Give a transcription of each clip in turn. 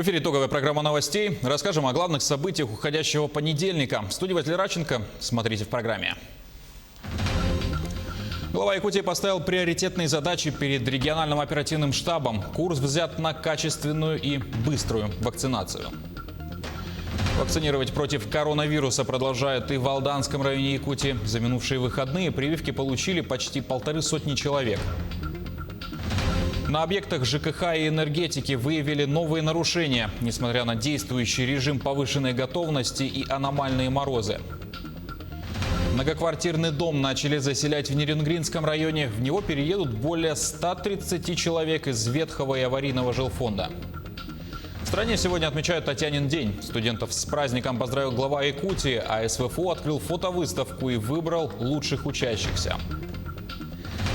В эфире итоговая программа новостей. Расскажем о главных событиях уходящего понедельника. В студии Василий Радченко. Смотрите в программе. Глава Якутии поставил приоритетные задачи перед региональным оперативным штабом. Курс взят на качественную и быструю вакцинацию. Вакцинировать против коронавируса продолжают и в Алданском районе Якутии. За минувшие выходные прививки получили почти 150 человек. На объектах ЖКХ и энергетики выявили новые нарушения, несмотря на действующий режим повышенной готовности и аномальные морозы. Многоквартирный дом начали заселять в Нерюнгринском районе. В него переедут более 130 человек из ветхого и аварийного жилфонда. В стране сегодня отмечают Татьянин день. Студентов с праздником поздравил глава Якутии, а СВФУ открыл фотовыставку и выбрал лучших учащихся.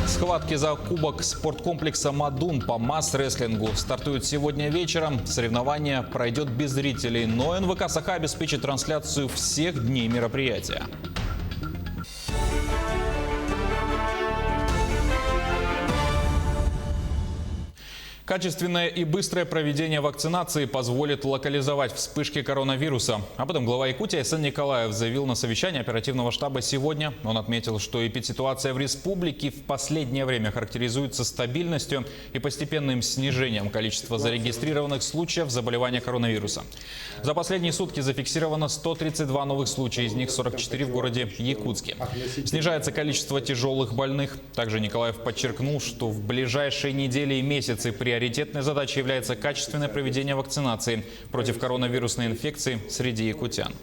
Схватки за кубок спорткомплекса «Мадун» по масс-рестлингу стартуют сегодня вечером. Соревнование пройдет без зрителей, но НВК «Саха» обеспечит трансляцию всех дней мероприятия. Качественное и быстрое проведение вакцинации позволит локализовать вспышки коронавируса. Об этом глава Якутии Айсен Николаев заявил на совещании оперативного штаба сегодня. Он отметил, что эпидситуация в республике в последнее время характеризуется стабильностью и постепенным снижением количества зарегистрированных случаев заболевания коронавируса. За последние сутки зафиксировано 132 новых случая, из них 44 в городе Якутске. Снижается количество тяжелых больных. Также Николаев подчеркнул, что в ближайшие недели и месяцы приоритетной задачей является качественное проведение вакцинации против коронавирусной инфекции среди якутян.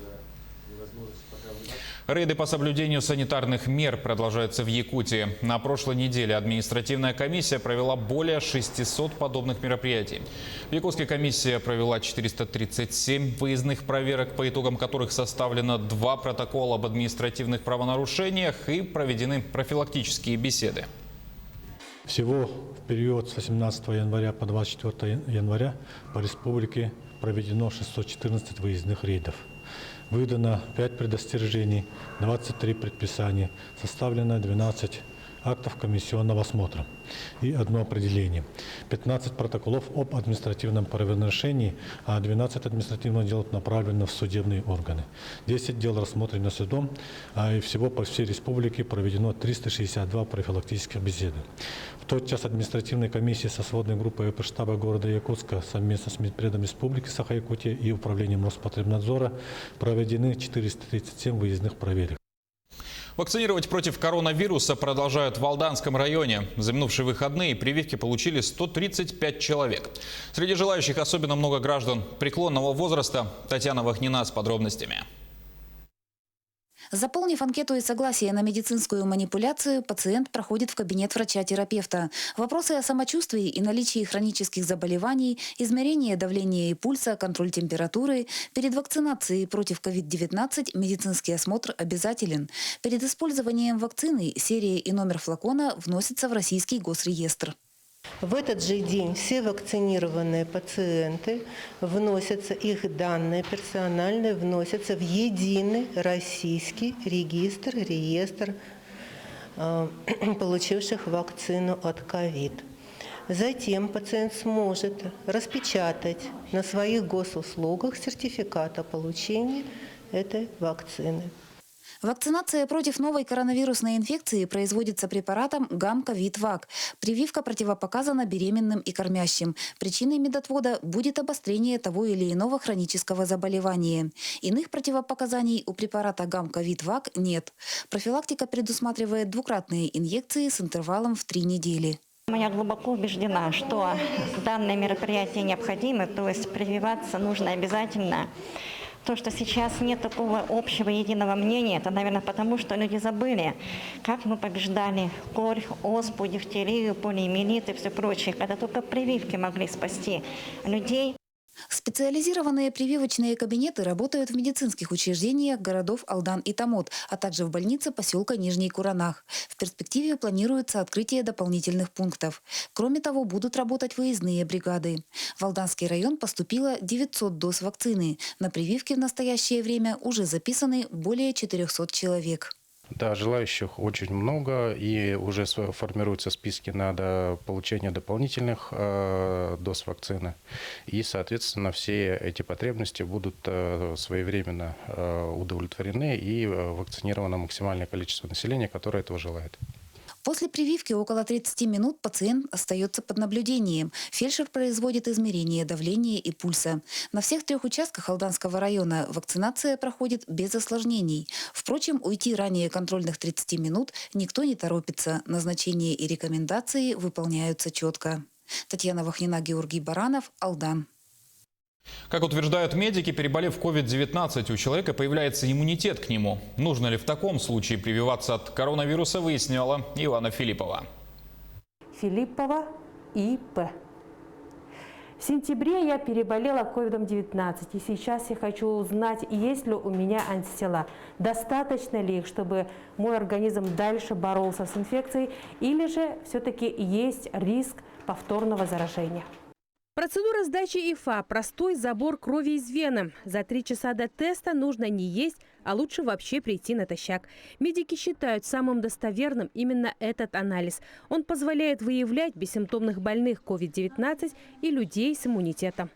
Рейды по соблюдению санитарных мер продолжаются в Якутии. На прошлой неделе административная комиссия провела более 600 подобных мероприятий. В Якутской комиссия провела 437 выездных проверок, по итогам которых составлено 2 протокола об административных правонарушениях и проведены профилактические беседы. Всего в период с 18 января по 24 января по республике проведено 614 выездных рейдов. Выдано 5 предостережений, 23 предписания, составлено 12 актов комиссионного осмотра и 1 определение, 15 протоколов об административном правонарушении, а 12 административных дел направлено в судебные органы. 10 дел рассмотрено судом, и всего по всей республике проведено 362 профилактических беседы. В тот час административной комиссии со сводной группой оперштаба города Якутска совместно с Минпредом Республики Саха-Якутия и Управлением Роспотребнадзора проведены 437 выездных проверок. Вакцинировать против коронавируса продолжают в Алданском районе. За минувшие выходные прививки получили 135 человек. Среди желающих особенно много граждан преклонного возраста. Татьяна Вахнина с подробностями. Заполнив анкету и согласие на медицинскую манипуляцию, пациент проходит в кабинет врача-терапевта. Вопросы о самочувствии и наличии хронических заболеваний, измерение давления и пульса, контроль температуры. Перед вакцинацией против COVID-19 медицинский осмотр обязателен. Перед использованием вакцины серия и номер флакона вносятся в российский госреестр. В этот же день все вакцинированные пациенты вносятся, их данные персональные вносятся в единый российский реестр получивших вакцину от ковид. Затем пациент сможет распечатать на своих госуслугах сертификат о получении этой вакцины. Вакцинация против новой коронавирусной инфекции производится препаратом ГАМ-ковид-ВАК. Прививка противопоказана беременным и кормящим. Причиной медотвода будет обострение того или иного хронического заболевания. Иных противопоказаний у препарата ГАМ-ковид-ВАК нет. Профилактика предусматривает двукратные инъекции с интервалом в 3 недели. Я глубоко убеждена, что данное мероприятие необходимо, то есть прививаться нужно обязательно. То, что сейчас нет такого общего единого мнения, это, наверное, потому, что люди забыли, как мы побеждали корь, оспу, дифтерию, полиомиелит и все прочее, когда только прививки могли спасти людей. Специализированные прививочные кабинеты работают в медицинских учреждениях городов Алдан и Томот, а также в больнице поселка Нижний Куранах. В перспективе планируется открытие дополнительных пунктов. Кроме того, будут работать выездные бригады. В Алданский район поступило 900 доз вакцины. На прививки в настоящее время уже записаны более 400 человек. Да, желающих очень много, и уже формируются списки на получение дополнительных доз вакцины. И, соответственно, все эти потребности будут своевременно удовлетворены и вакцинировано максимальное количество населения, которое этого желает. После прививки около 30 минут пациент остается под наблюдением. Фельдшер производит измерение давления и пульса. На всех 3 участках Алданского района вакцинация проходит без осложнений. Впрочем, уйти ранее контрольных 30 минут никто не торопится. Назначения и рекомендации выполняются четко. Татьяна Вахнина, Георгий Баранов, Алдан. Как утверждают медики, переболев COVID-19, у человека появляется иммунитет к нему. Нужно ли в таком случае прививаться от коронавируса, выясняла Ивана Филиппова. Филиппова И.П. В сентябре я переболела COVID-19, и сейчас я хочу узнать, есть ли у меня антитела, достаточно ли их, чтобы мой организм дальше боролся с инфекцией, или же все-таки есть риск повторного заражения. Процедура сдачи ИФА – простой забор крови из вены. За 3 часа до теста нужно не есть, а лучше вообще прийти натощак. Медики считают самым достоверным именно этот анализ. Он позволяет выявлять бессимптомных больных COVID-19 и людей с иммунитетом.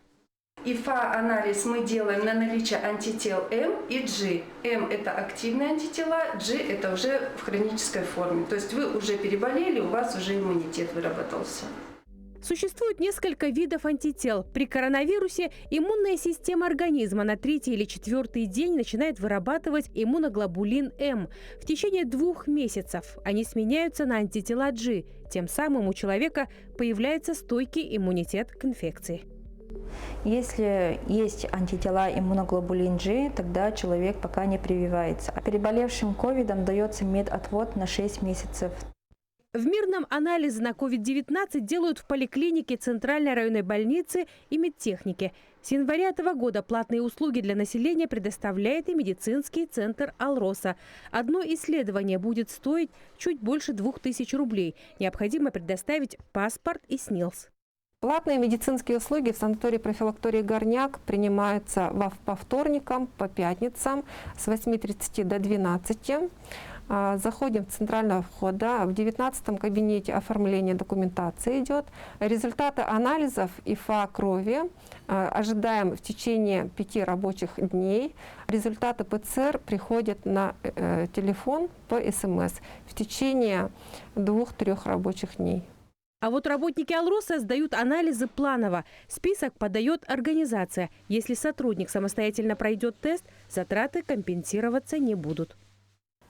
ИФА-анализ мы делаем на наличие антител М и G. М – это активные антитела, G – это уже в хронической форме. То есть вы уже переболели, у вас уже иммунитет выработался. Существует несколько видов антител. При коронавирусе иммунная система организма на 3-й или 4-й день начинает вырабатывать иммуноглобулин М. В течение 2 месяцев они сменяются на антитела G. Тем самым у человека появляется стойкий иммунитет к инфекции. Если есть антитела иммуноглобулин G, тогда человек пока не прививается. А переболевшим ковидом дается медотвод на 6 месяцев. В Мирном анализы на COVID-19 делают в поликлинике Центральной районной больницы и медтехнике. С января этого года платные услуги для населения предоставляет и медицинский центр «Алроса». Одно исследование будет стоить чуть больше 2000 рублей. Необходимо предоставить паспорт и СНИЛС. Платные медицинские услуги в санатории-профилактории «Горняк» принимаются по вторникам, по пятницам с 8:30 до 12. Заходим в центрального входа, в 19-м кабинете оформление документации идет. Результаты анализов ИФА крови ожидаем в течение 5 рабочих дней. Результаты ПЦР приходят на телефон по СМС в течение 2-3 рабочих дней. А вот работники «Алроса» сдают анализы планово. Список подает организация. Если сотрудник самостоятельно пройдет тест, затраты компенсироваться не будут.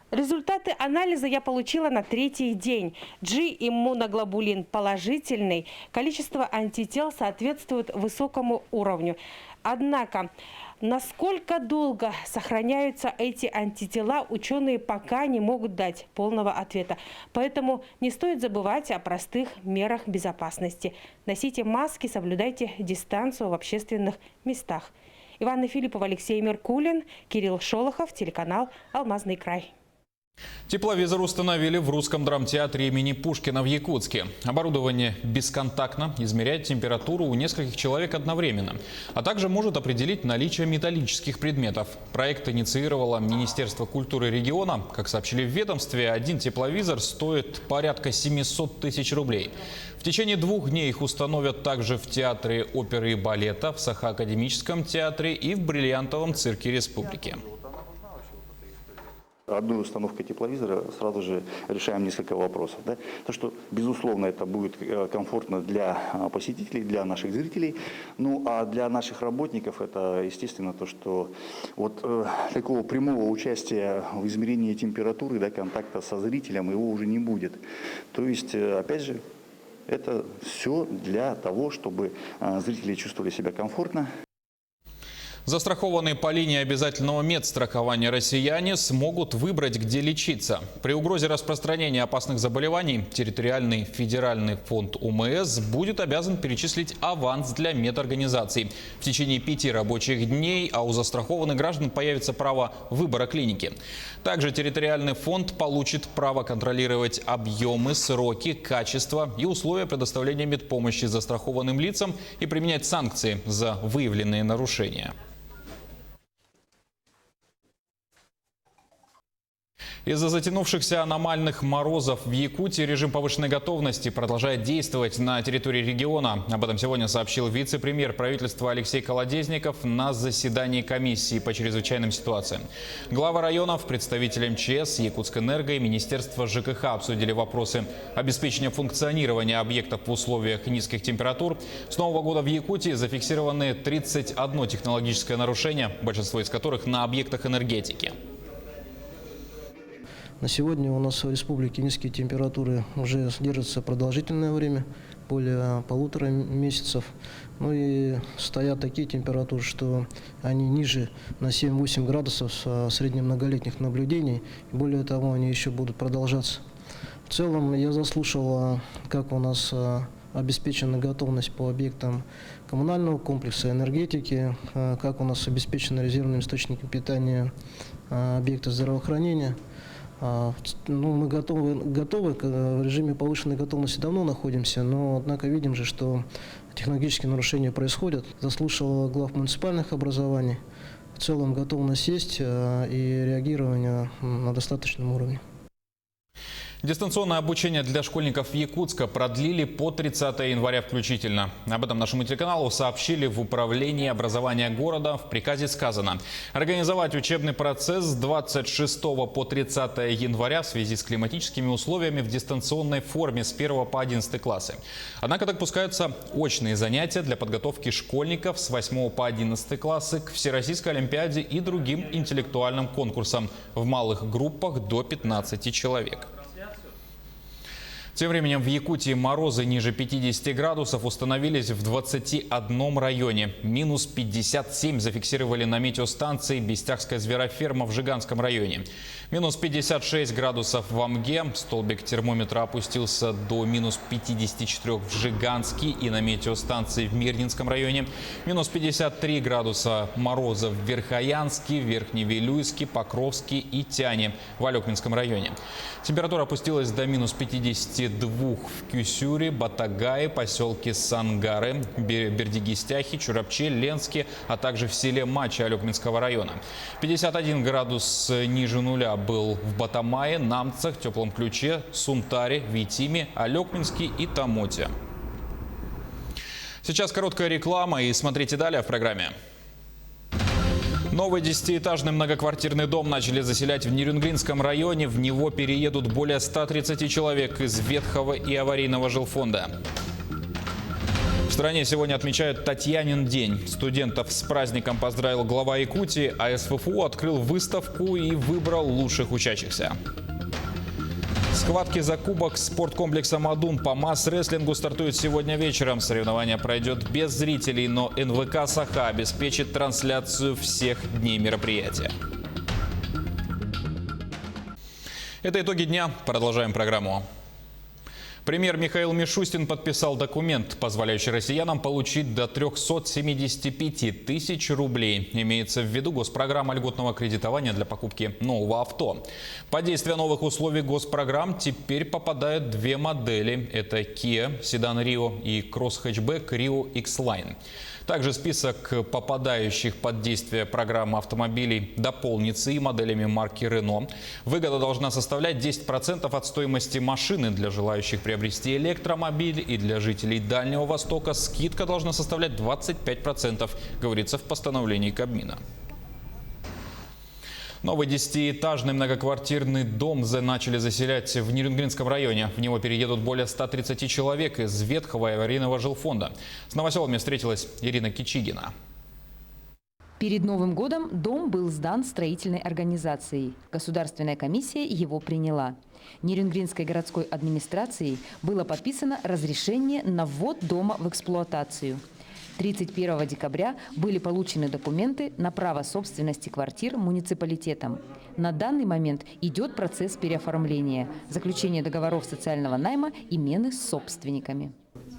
Результаты анализа я получила на 3-й день. G-иммуноглобулин положительный. Количество антител соответствует высокому уровню. Однако, насколько долго сохраняются эти антитела, ученые пока не могут дать полного ответа. Поэтому не стоит забывать о простых мерах безопасности. Носите маски, соблюдайте дистанцию в общественных местах. Ивана Филиппова, Алексей Меркулин, Кирилл Шолохов, телеканал «Алмазный край». Тепловизор установили в Русском драмтеатре имени Пушкина в Якутске. Оборудование бесконтактно измеряет температуру у нескольких человек одновременно, а также может определить наличие металлических предметов. Проект инициировало Министерство культуры региона. Как сообщили в ведомстве, один тепловизор стоит порядка 700 тысяч рублей. В течение 2 дней их установят также в Театре оперы и балета, в Сахоакадемическом театре и в Бриллиантовом цирке республики. Одной установкой тепловизора сразу же решаем несколько вопросов. Да? То, что, безусловно, это будет комфортно для посетителей, для наших зрителей. Ну, а для наших работников это, естественно, то, что вот такого прямого участия в измерении температуры, да, контакта со зрителем, его уже не будет. То есть, опять же, это все для того, чтобы зрители чувствовали себя комфортно. Застрахованные по линии обязательного медстрахования россияне смогут выбрать, где лечиться. При угрозе распространения опасных заболеваний территориальный федеральный фонд УМС будет обязан перечислить аванс для медорганизаций в течение 5 рабочих дней, а у застрахованных граждан появится право выбора клиники. Также территориальный фонд получит право контролировать объемы, сроки, качество и условия предоставления медпомощи застрахованным лицам и применять санкции за выявленные нарушения. Из-за затянувшихся аномальных морозов в Якутии режим повышенной готовности продолжает действовать на территории региона. Об этом сегодня сообщил вице-премьер правительства Алексей Колодезников на заседании комиссии по чрезвычайным ситуациям. Главы районов, представители МЧС, Якутскэнерго и Министерства ЖКХ обсудили вопросы обеспечения функционирования объектов в условиях низких температур. С Нового года в Якутии зафиксированы 31 технологическое нарушение, большинство из которых на объектах энергетики. На сегодня у нас в республике низкие температуры уже держатся продолжительное время, более 1,5 месяцев. Ну и стоят такие температуры, что они ниже на 7-8 градусов среднемноголетних наблюдений. Более того, они еще будут продолжаться. В целом я заслушал, как у нас обеспечена готовность по объектам коммунального комплекса, энергетики, как у нас обеспечены резервными источниками питания объекты здравоохранения. Мы готовы, в режиме повышенной готовности давно находимся, но однако видим же, что технологические нарушения происходят. Заслушал глав муниципальных образований. В целом готовность есть и реагирование на достаточном уровне. Дистанционное обучение для школьников Якутска продлили по 30 января включительно. Об этом нашему телеканалу сообщили в управлении образования города. В приказе сказано организовать учебный процесс с 26 по 30 января в связи с климатическими условиями в дистанционной форме с 1 по 11 классы. Однако допускаются очные занятия для подготовки школьников с 8 по 11 классы к Всероссийской олимпиаде и другим интеллектуальным конкурсам в малых группах до 15 человек. Тем временем в Якутии морозы ниже 50 градусов установились в 21 районе. Минус 57 зафиксировали на метеостанции Бестяхская звероферма в Жиганском районе. Минус 56 градусов в Амге. Столбик термометра опустился до минус 54 в Жиганске и на метеостанции в Мирнинском районе. Минус 53 градуса мороза в Верхоянске, Верхневилюйске, Покровске и Тяне в Алекминском районе. Температура опустилась до минус 52 в Кюсюре, Батагае, поселке Сангары, Бердигистяхе, Чурапче, Ленске, а также в селе Мачи Алекминского района. 51 градус ниже нуля был в Батамае, Намцах, Теплом Ключе, Сунтаре, Витиме, Алекминске и Тамоте. Сейчас короткая реклама и смотрите далее в программе. Новый 10-этажный многоквартирный дом начали заселять в Нерюнгринском районе. В него переедут более 130 человек из ветхого и аварийного жилфонда. В стране сегодня отмечают Татьянин день. Студентов с праздником поздравил глава Якутии, а СФФУ открыл выставку и выбрал лучших учащихся. Схватки за кубок спорткомплекса «Мадун» по масс-рестлингу стартуют сегодня вечером. Соревнование пройдет без зрителей, но НВК «Саха» обеспечит трансляцию всех дней мероприятия. Это итоги дня. Продолжаем программу. Премьер Михаил Мишустин подписал документ, позволяющий россиянам получить до 375 тысяч рублей. Имеется в виду госпрограмма льготного кредитования для покупки нового авто. Под действие новых условий госпрограмм теперь попадают две модели. Это Kia седан Rio и кросс-хэтчбэк Rio X-Line. Также список попадающих под действие программы автомобилей дополнится и моделями марки Renault. Выгода должна составлять 10% от стоимости машины для желающих приобрести электромобиль, и для жителей Дальнего Востока скидка должна составлять 25%, говорится в постановлении Кабмина. Новый 10-этажный многоквартирный дом начали заселять в Нерюнгринском районе. В него переедут более 130 человек из ветхого и аварийного жилфонда. С новоселами встретилась Ирина Кичигина. Перед Новым годом дом был сдан строительной организацией. Государственная комиссия его приняла. Нерюнгринской городской администрацией было подписано разрешение на ввод дома в эксплуатацию. 31 декабря были получены документы на право собственности квартир муниципалитетом. На данный момент идет процесс переоформления, заключения договоров социального найма и мены с собственниками.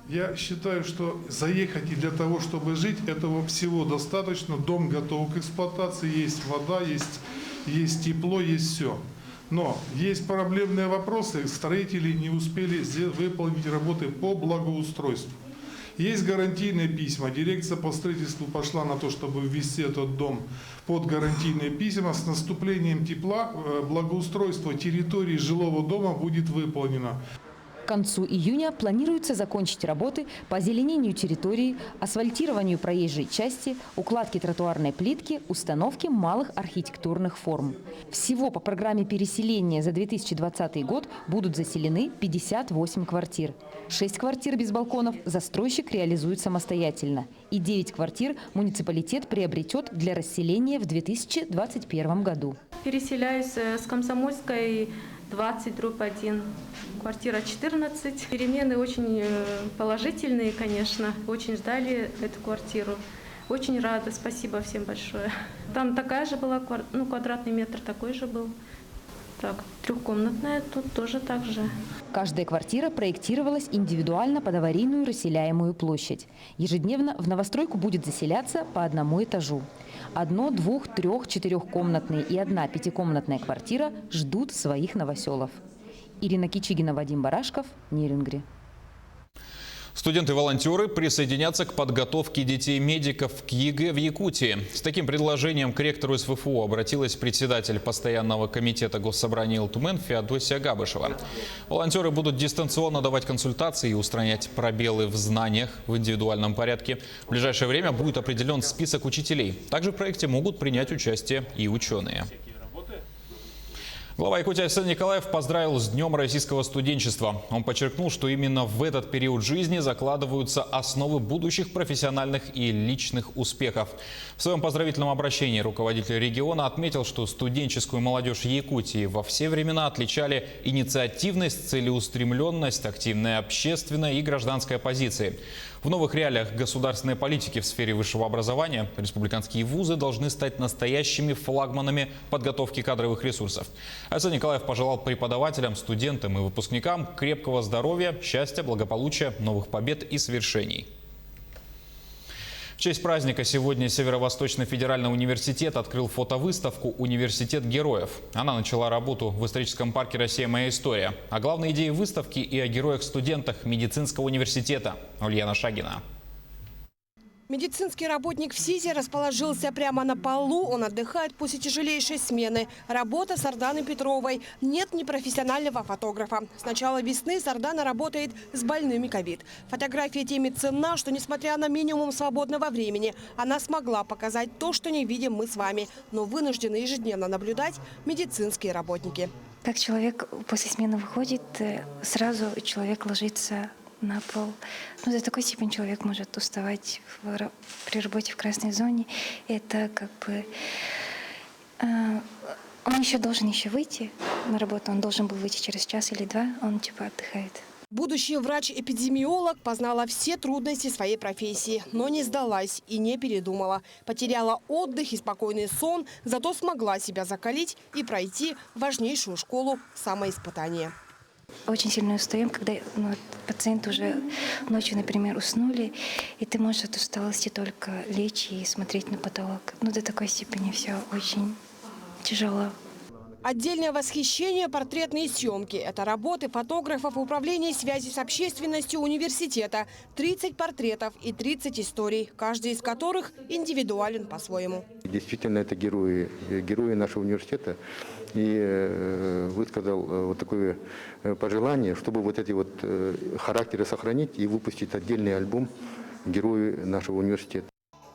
Я считаю, что заехать и для того, чтобы жить, этого всего достаточно. Дом готов к эксплуатации, есть вода, есть тепло, есть все. Но есть проблемные вопросы, строители не успели выполнить работы по благоустройству. Есть гарантийные письма. Дирекция по строительству пошла на то, чтобы ввести этот дом под гарантийные письма. С наступлением тепла благоустройство территории жилого дома будет выполнено. К концу июня планируется закончить работы по озеленению территории, асфальтированию проезжей части, укладке тротуарной плитки, установке малых архитектурных форм. Всего по программе переселения за 2020 год будут заселены 58 квартир. 6 квартир без балконов застройщик реализует самостоятельно. И 9 квартир муниципалитет приобретет для расселения в 2021 году. Переселяюсь с Комсомольской 20/1, квартира 14. Перемены очень положительные, конечно. Очень ждали эту квартиру. Очень рада, спасибо всем большое. Там такая же была, квадратный метр такой же был. Так, трехкомнатная, тут тоже так же. Каждая квартира проектировалась индивидуально под аварийную расселяемую площадь. Ежедневно в новостройку будет заселяться по одному этажу. 1-, 2-, 3-, 4-комнатные и 1 5-комнатная квартира ждут своих новоселов. Ирина Кичигина, Вадим Барашков, Нерюнгри. Студенты-волонтеры присоединятся к подготовке детей-медиков к ЕГЭ в Якутии. С таким предложением к ректору СВФУ обратилась председатель постоянного комитета Госсобрания ЛТУМЭН Феодосия Габышева. Волонтеры будут дистанционно давать консультации и устранять пробелы в знаниях в индивидуальном порядке. В ближайшее время будет определен список учителей. Также в проекте могут принять участие и ученые. Глава Якутии Айсен Николаев поздравил с Днем российского студенчества. Он подчеркнул, что именно в этот период жизни закладываются основы будущих профессиональных и личных успехов. В своем поздравительном обращении руководитель региона отметил, что студенческую молодежь Якутии во все времена отличали инициативность, целеустремленность, активная общественная и гражданская позиции. В новых реалиях государственной политики в сфере высшего образования республиканские вузы должны стать настоящими флагманами подготовки кадровых ресурсов. Айсен Николаев пожелал преподавателям, студентам и выпускникам крепкого здоровья, счастья, благополучия, новых побед и свершений. В честь праздника сегодня Северо-Восточный федеральный университет открыл фотовыставку «Университет героев». Она начала работу в историческом парке «Россия. Моя история». О главной идее выставки и о героях-студентах медицинского университета. Ульяна Шагина. Медицинский работник в СИЗе расположился прямо на полу. Он отдыхает после тяжелейшей смены. Работа с Арданой Петровой. Нет непрофессионального фотографа. С начала весны Сардана работает с больными ковид. Фотография теми ценна, что несмотря на минимум свободного времени, она смогла показать то, что не видим мы с вами. Но вынуждены ежедневно наблюдать медицинские работники. Как человек после смены выходит, сразу человек ложится на пол. До такой степени человек может уставать при работе в красной зоне. Это как бы... он еще должен выйти на работу. Он должен был выйти через час или два. Он отдыхает. Будущий врач-эпидемиолог познала все трудности своей профессии, но не сдалась и не передумала. Потеряла отдых и спокойный сон, зато смогла себя закалить и пройти важнейшую школу самоиспытания. Очень сильно устаем, когда пациенты уже ночью, например, уснули, и ты можешь от усталости только лечь и смотреть на потолок. До такой степени все очень тяжело. Отдельное восхищение – портретные съемки. Это работы фотографов Управления связи с общественностью университета. 30 портретов и 30 историй, каждый из которых индивидуален по-своему. Действительно, это герои нашего университета. И высказал такое пожелание, чтобы эти характеры сохранить и выпустить отдельный альбом «Герои нашего университета».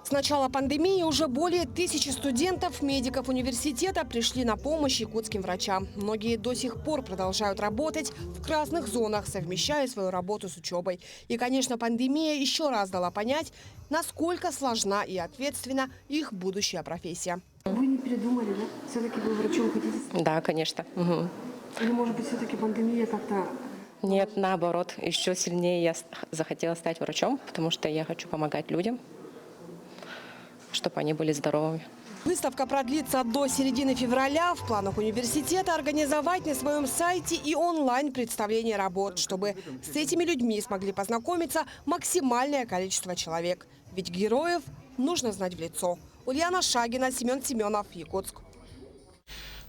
С начала пандемии уже более 1000 студентов, медиков университета пришли на помощь якутским врачам. Многие до сих пор продолжают работать в красных зонах, совмещая свою работу с учебой. И, конечно, пандемия еще раз дала понять, насколько сложна и ответственна их будущая профессия. Вы не передумали, да? Все-таки вы врачом хотите стать? Да, конечно. Угу. Или, может быть, все-таки пандемия как-то... Нет, наоборот. Еще сильнее я захотела стать врачом, потому что я хочу помогать людям, чтобы они были здоровыми. Выставка продлится до середины февраля. В планах университета организовать на своем сайте и онлайн представление работ, чтобы с этими людьми смогли познакомиться максимальное количество человек. Ведь героев нужно знать в лицо. Ульяна Шагина, Семен Семенов, Якутск.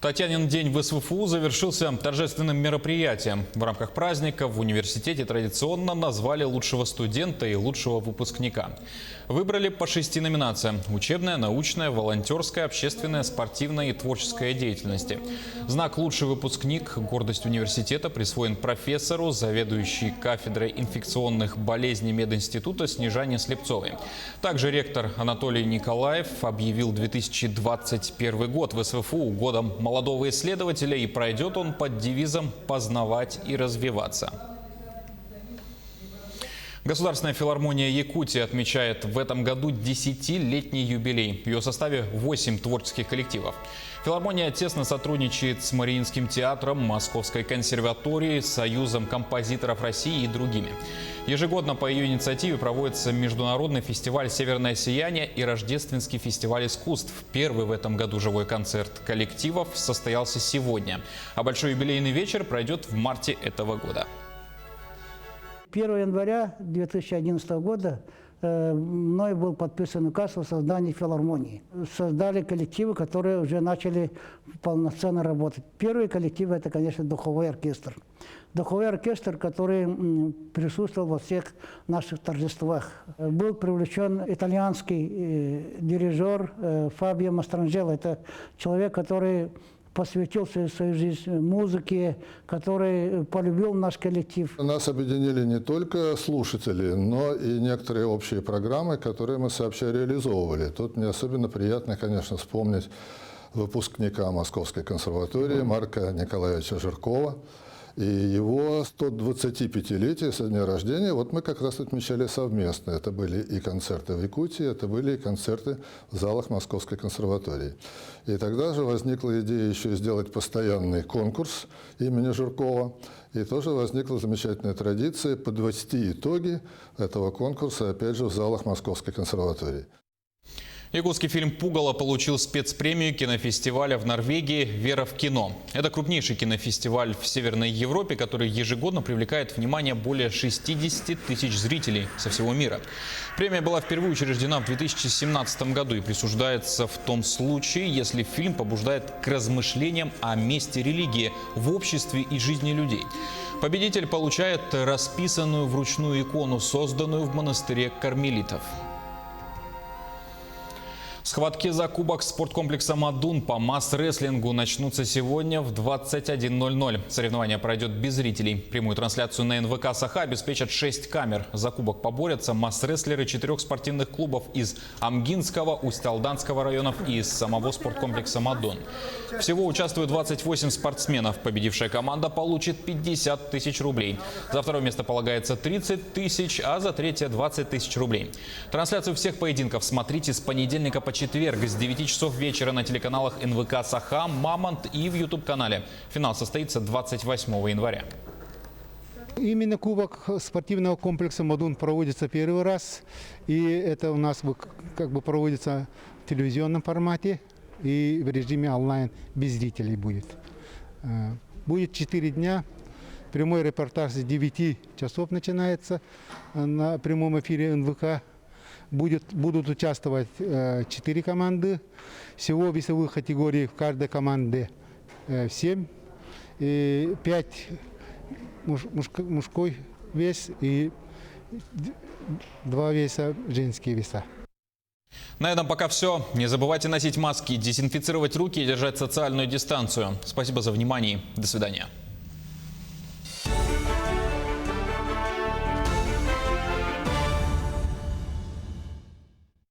Татьянин день в СВФУ завершился торжественным мероприятием. В рамках праздника в университете традиционно назвали лучшего студента и лучшего выпускника. Выбрали по 6 номинациям – учебная, научная, волонтерская, общественная, спортивная и творческая деятельности. Знак «Лучший выпускник» – гордость университета присвоен профессору, заведующей кафедрой инфекционных болезней мединститута Снежане Слепцовой. Также ректор Анатолий Николаев объявил 2021 год в СВФУ годом молодого исследователя, и пройдет он под девизом «Познавать и развиваться». Государственная филармония Якутии отмечает в этом году 10-летний юбилей. В ее составе 8 творческих коллективов. Филармония тесно сотрудничает с Мариинским театром, Московской консерваторией, Союзом композиторов России и другими. Ежегодно по ее инициативе проводится международный фестиваль «Северное сияние» и рождественский фестиваль искусств. Первый в этом году живой концерт коллективов состоялся сегодня, а большой юбилейный вечер пройдет в марте этого года. 1 января 2011 года мной был подписан указ о создании филармонии. Создали коллективы, которые уже начали полноценно работать. Первый коллектив – это, конечно, духовой оркестр. Духовой оркестр, который присутствовал во всех наших торжествах. Был привлечен итальянский дирижер Фабио Мастранжелло. Это человек, который посвятил свою жизнь музыке, который полюбил наш коллектив. Нас объединили не только слушатели, но и некоторые общие программы, которые мы сообща реализовывали. Тут мне особенно приятно, конечно, вспомнить выпускника Московской консерватории Марка Николаевича Жиркова и его 125-летие со дня рождения. Вот мы как раз отмечали совместно. Это были и концерты в Якутии, это были и концерты в залах Московской консерватории. И тогда же возникла идея еще сделать постоянный конкурс имени Жиркова. И тоже возникла замечательная традиция подвести итоги этого конкурса, опять же, в залах Московской консерватории. Якутский фильм «Пугало» получил спецпремию кинофестиваля в Норвегии «Вера в кино». Это крупнейший кинофестиваль в Северной Европе, который ежегодно привлекает внимание более 60 тысяч зрителей со всего мира. Премия была впервые учреждена в 2017 году и присуждается в том случае, если фильм побуждает к размышлениям о месте религии в обществе и жизни людей. Победитель получает расписанную вручную икону, созданную в монастыре кармелитов. Схватки за кубок спорткомплекса «Мадун» по масс-рестлингу начнутся сегодня в 21:00. Соревнование пройдет без зрителей. Прямую трансляцию на НВК «Саха» обеспечат 6 камер. За кубок поборются масс-рестлеры 4 спортивных клубов из Амгинского, Усть-Алданского районов и из самого спорткомплекса «Мадун». Всего участвуют 28 спортсменов. Победившая команда получит 50 тысяч рублей. За второе место полагается 30 тысяч, а за третье 20 тысяч рублей. Трансляцию всех поединков смотрите с понедельника по четверг с 9 часов вечера на телеканалах НВК «Саха», «Мамонт» и в YouTube-канале. Финал состоится 28 января. Именно кубок спортивного комплекса «Мадун» проводится первый раз. И это у нас как бы проводится в телевизионном формате и в режиме онлайн без зрителей будет. Будет 4 дня. Прямой репортаж с 9 часов начинается на прямом эфире НВК. Будут участвовать 4 команды. Всего весовых категорий в каждой команде 7. И 5 мужской вес и 2 веса женские веса. На этом пока все. Не забывайте носить маски, дезинфицировать руки и держать социальную дистанцию. Спасибо за внимание. До свидания.